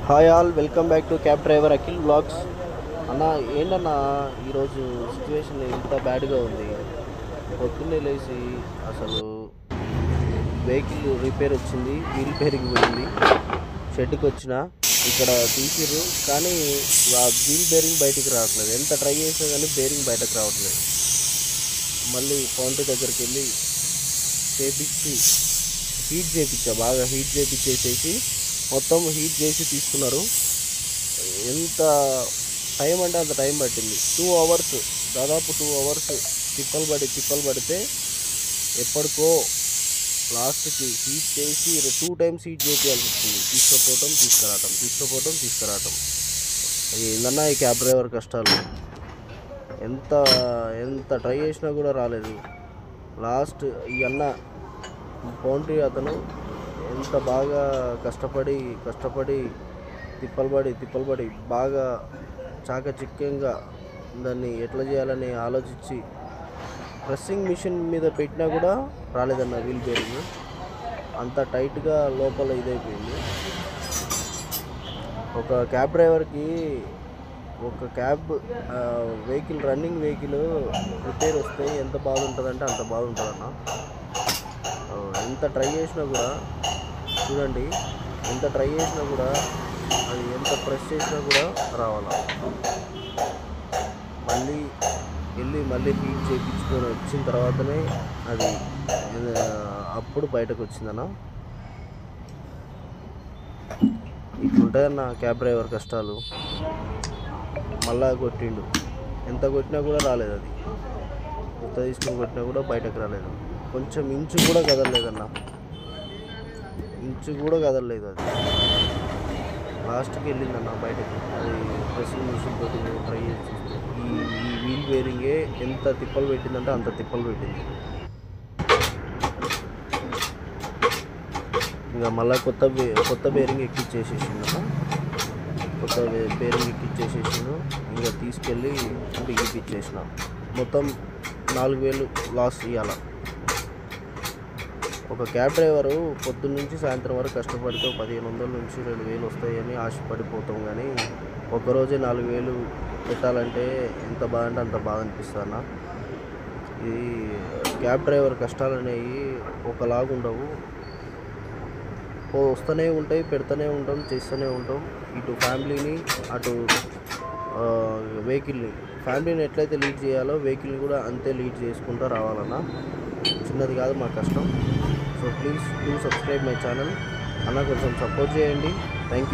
Hi all, welcome back to cab driver Akhil blogs. అన్న ఏంటన్నా ఈరోజు సిచ్యువేషన్ ఇంత బ్యాడ్గా ఉంది. పొద్దున్నే లేచి అసలు వెహికల్ రిపేర్ వచ్చింది, వీల్ బేరింగ్ పోయింది. షెడ్కి వచ్చిన ఇక్కడ తీసిర్రు కానీ ఆ వీల్ బేరింగ్ బయటికి రావట్లేదు. ఎంత ట్రై చేసినా కానీ బేరింగ్ బయటకు రావట్లేదు. మళ్ళీ పౌంట్ దగ్గరికి వెళ్ళి చేపించి హీట్ చేయించా, బాగా హీట్ చేయించేసేసి మొత్తం హీట్ చేసి తీసుకున్నారు. ఎంత టైం అంటే అంత టైం పట్టింది. 2 అవర్స్, దాదాపు 2 అవర్స్ తిప్పలు పడితే ఎప్పటికో లాస్ట్కి హీట్ చేసి 2 టైమ్స్ హీట్ చేయాల్సి వచ్చింది. తీసుకురావటం. అది ఏందన్నా ఈ క్యాబ్ డ్రైవర్ కష్టాలు. ఎంత ట్రై చేసినా కూడా రాలేదు. లాస్ట్ ఈ అన్న పౌంట్రీ అతను ఎంత బాగా కష్టపడి తిప్పలు పడి బాగా చాకచక్యంగా దాన్ని ఎట్లా చేయాలని ఆలోచించి ప్రెస్సింగ్ మిషన్ మీద పెట్టినా కూడా రాలేదన్న వీల్ బేరింగ్. అంత టైట్గా లోపల ఇదైపోయింది. ఒక క్యాబ్ డ్రైవర్కి ఒక cab vehicle, running vehicle repair వస్తే ఎంత బాగుంటుందంటే అంత బాగుంటుందన్న. ఎంత ట్రై చేసినా కూడా చూడండి, అది ఎంత ప్రెస్ చేసినా కూడా రావాలా. మళ్ళీ హీట్ చేయించుకొని వచ్చిన తర్వాతనే అది అప్పుడు బయటకు వచ్చిందన్న. ఇట్లుంటాయన్న క్యాబ్ డ్రైవర్ కష్టాలు. మళ్ళా కొట్టిండు, ఎంత కొట్టినా కూడా రాలేదు. అది కొత్త తీసుకొని కొట్టినా కూడా బయటకు రాలేదు. కొంచెం ఇంచు కూడా కదలలేదన్న, అది లాస్ట్కి వెళ్ళిందన్న బయటకి. అది ప్రెస్సింగ్ మిషన్ తోటి ట్రై చేసి ఈ వీల్ బేరింగే ఎంత తిప్పలు పెట్టిందంటే అంత తిప్పలు పెట్టింది. ఇంకా మళ్ళీ కొత్త బేరింగ్ ఎక్కిచ్చేసేసిందన్న. ఇంకా తీసుకెళ్ళి బిగిపిచ్చేసిన. మొత్తం 4,000 లాస్ ఇవ్వాల. ఒక క్యాబ్ డ్రైవరు పొద్దున్నుంచి సాయంత్రం వరకు కష్టపడితే 1,500 నుంచి 2,000 వస్తాయని ఆశపడిపోతాం, కానీ ఒక్కరోజే 4,000 పెట్టాలంటే ఎంత బాధ అంటే అంత బాధ అనిపిస్తుంది అన్న. ఈ క్యాబ్ డ్రైవర్ కష్టాలు అనేవి ఒకలాగుండవు, వస్తూనే ఉంటాయి, పెడుతూనే ఉంటాం, చేస్తూనే ఉంటాం. ఇటు ఫ్యామిలీని, అటు వెహికల్ని. ఫ్యామిలీని ఎట్లయితే లీడ్ చేయాలో వెహికల్ని కూడా అంతే లీడ్ చేసుకుంటూ రావాలన్నా. చిన్నది కాదు మా కష్టం. So please subscribe my channel అన్న, కొంచెం సపోర్ట్ చేయండి. Thank you.